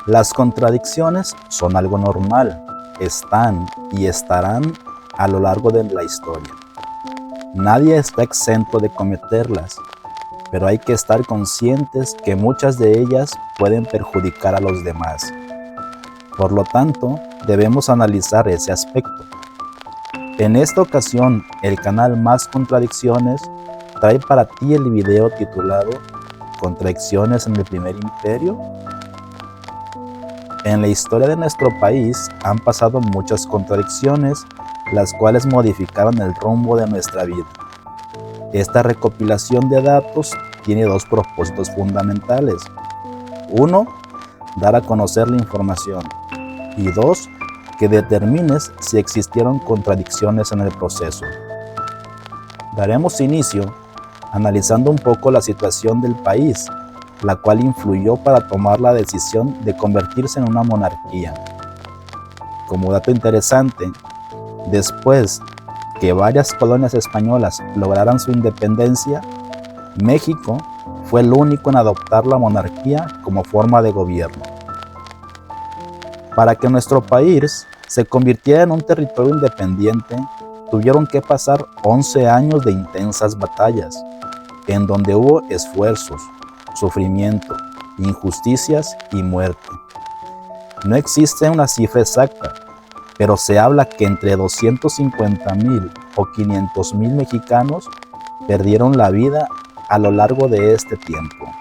Las contradicciones son algo normal, están y estarán a lo largo de la historia. Nadie está exento de cometerlas, pero hay que estar conscientes que muchas de ellas pueden perjudicar a los demás. Por lo tanto, debemos analizar ese aspecto. En esta ocasión, el canal Más Contradicciones trae para ti el video titulado ¿Contradicciones en el Primer Imperio? En la historia de nuestro país han pasado muchas contradicciones, las cuales modificaron el rumbo de nuestra vida. Esta recopilación de datos tiene dos propósitos fundamentales. Uno, dar a conocer la información. Y dos, que determines si existieron contradicciones en el proceso. Daremos inicio analizando un poco la situación del país, la cual influyó para tomar la decisión de convertirse en una monarquía. Como dato interesante, después que varias colonias españolas lograran su independencia, México fue el único en adoptar la monarquía como forma de gobierno. Para que nuestro país se convirtiera en un territorio independiente, tuvieron que pasar 11 años de intensas batallas, en donde hubo esfuerzos, sufrimiento, injusticias y muerte. No existe una cifra exacta, pero se habla que entre 250,000 o 500,000 mexicanos perdieron la vida a lo largo de este tiempo.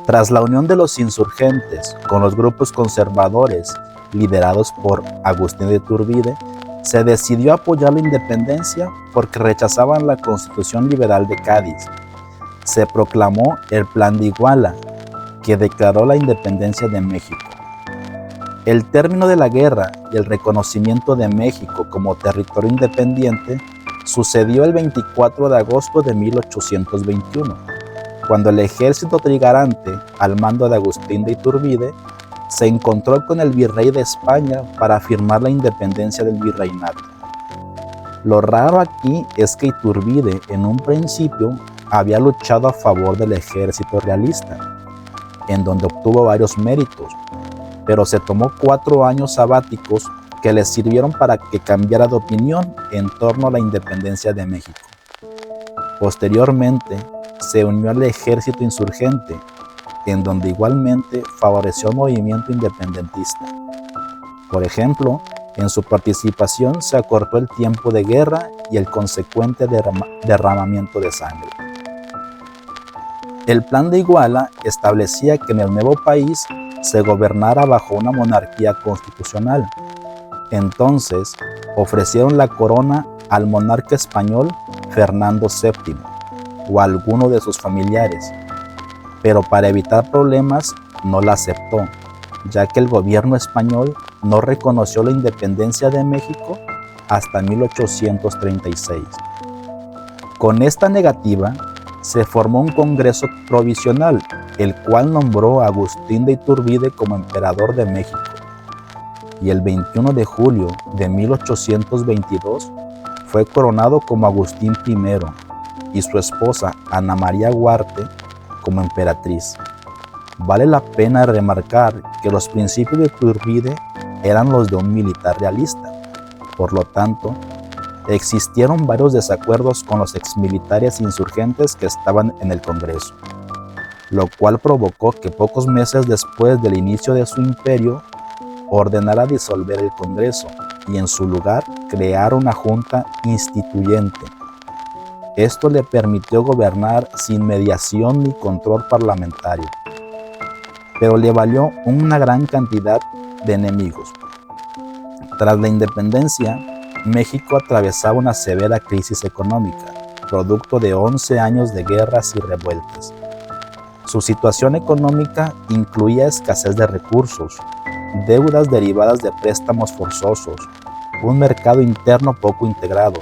Tras la unión de los insurgentes con los grupos conservadores liderados por Agustín de Iturbide, se decidió apoyar la independencia porque rechazaban la Constitución Liberal de Cádiz. Se proclamó el Plan de Iguala, que declaró la independencia de México. El término de la guerra y el reconocimiento de México como territorio independiente sucedió el 24 de agosto de 1821, cuando el ejército trigarante, al mando de Agustín de Iturbide, se encontró con el virrey de España para firmar la independencia del virreinato. Lo raro aquí es que Iturbide en un principio había luchado a favor del ejército realista, en donde obtuvo varios méritos, pero se tomó 4 años sabáticos que le sirvieron para que cambiara de opinión en torno a la independencia de México. Posteriormente, se unió al ejército insurgente, en donde igualmente favoreció el movimiento independentista. Por ejemplo, en su participación se acortó el tiempo de guerra y el consecuente derramamiento de sangre. El Plan de Iguala establecía que en el nuevo país se gobernara bajo una monarquía constitucional. Entonces, ofrecieron la corona al monarca español Fernando VII o a alguno de sus familiares, pero para evitar problemas no la aceptó, ya que el gobierno español no reconoció la independencia de México hasta 1836. Con esta negativa, se formó un Congreso Provisional, el cual nombró a Agustín de Iturbide como emperador de México. Y el 21 de julio de 1822 fue coronado como Agustín I y su esposa Ana María Huarte como emperatriz. Vale la pena remarcar que los principios de Iturbide eran los de un militar realista. Por lo tanto, existieron varios desacuerdos con los exmilitares insurgentes que estaban en el Congreso, lo cual provocó que pocos meses después del inicio de su imperio ordenara disolver el Congreso y en su lugar crear una junta instituyente. Esto le permitió gobernar sin mediación ni control parlamentario, pero le valió una gran cantidad de enemigos. Tras la independencia, México atravesaba una severa crisis económica, producto de 11 años de guerras y revueltas. Su situación económica incluía escasez de recursos, deudas derivadas de préstamos forzosos, un mercado interno poco integrado,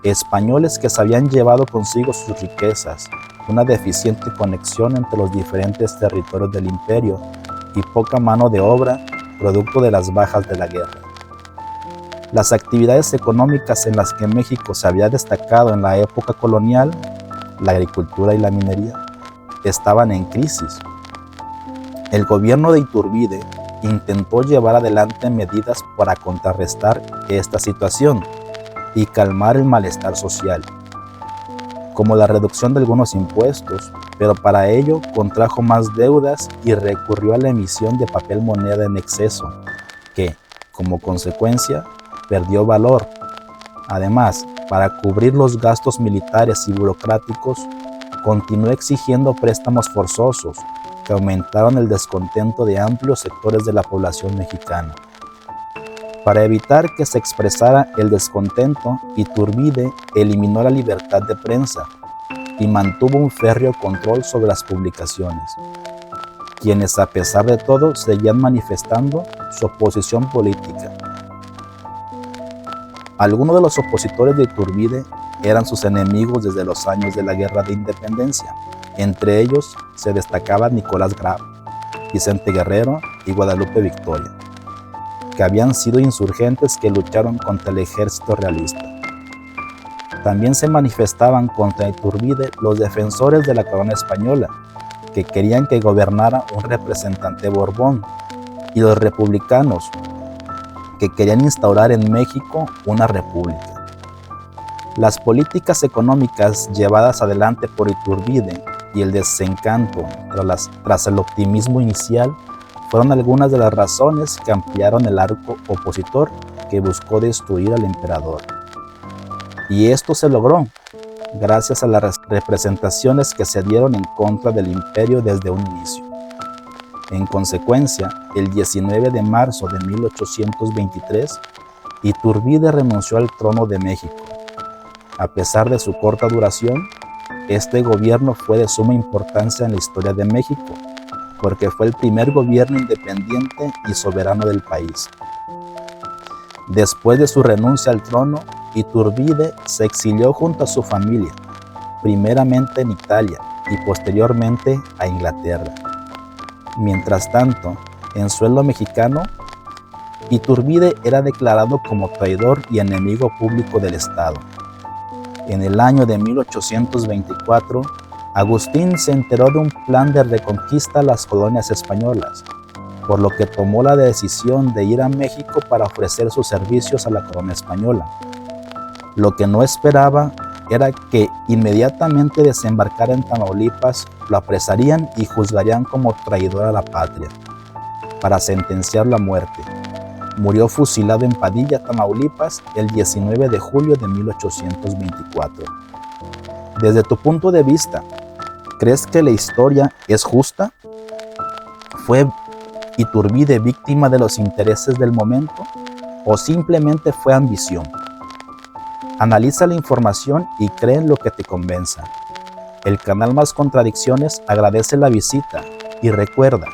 españoles que se habían llevado consigo sus riquezas, una deficiente conexión entre los diferentes territorios del imperio y poca mano de obra, producto de las bajas de la guerra. Las actividades económicas en las que México se había destacado en la época colonial, la agricultura y la minería, estaban en crisis. El gobierno de Iturbide intentó llevar adelante medidas para contrarrestar esta situación y calmar el malestar social, como la reducción de algunos impuestos, pero para ello contrajo más deudas y recurrió a la emisión de papel moneda en exceso, que, como consecuencia, perdió valor. Además, para cubrir los gastos militares y burocráticos, continuó exigiendo préstamos forzosos que aumentaron el descontento de amplios sectores de la población mexicana. Para evitar que se expresara el descontento, Iturbide eliminó la libertad de prensa y mantuvo un férreo control sobre las publicaciones, quienes a pesar de todo seguían manifestando su oposición política. Algunos de los opositores de Iturbide eran sus enemigos desde los años de la Guerra de Independencia. Entre ellos se destacaban Nicolás Grau, Vicente Guerrero y Guadalupe Victoria, que habían sido insurgentes que lucharon contra el ejército realista. También se manifestaban contra Iturbide los defensores de la corona española, que querían que gobernara un representante Borbón, y los republicanos, que querían instaurar en México una república. Las políticas económicas llevadas adelante por Iturbide y el desencanto tras el optimismo inicial fueron algunas de las razones que ampliaron el arco opositor que buscó destruir al emperador. Y esto se logró gracias a las representaciones que se dieron en contra del imperio desde un inicio. En consecuencia, el 19 de marzo de 1823, Iturbide renunció al trono de México. A pesar de su corta duración, este gobierno fue de suma importancia en la historia de México, porque fue el primer gobierno independiente y soberano del país. Después de su renuncia al trono, Iturbide se exilió junto a su familia, primeramente en Italia y posteriormente a Inglaterra. Mientras tanto, en suelo mexicano, Iturbide era declarado como traidor y enemigo público del Estado. En el año de 1824, Agustín se enteró de un plan de reconquista a las colonias españolas, por lo que tomó la decisión de ir a México para ofrecer sus servicios a la corona española. Lo que no esperaba era que inmediatamente desembarcara en Tamaulipas, lo apresarían y juzgarían como traidor a la patria, para sentenciarlo a muerte. Murió fusilado en Padilla, Tamaulipas, el 19 de julio de 1824. Desde tu punto de vista, ¿crees que la historia es justa? ¿Fue Iturbide víctima de los intereses del momento o simplemente fue ambición? Analiza la información y cree en lo que te convenza. El canal Más Contradicciones agradece la visita y recuerda,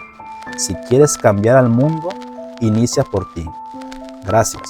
si quieres cambiar al mundo, inicia por ti. Gracias.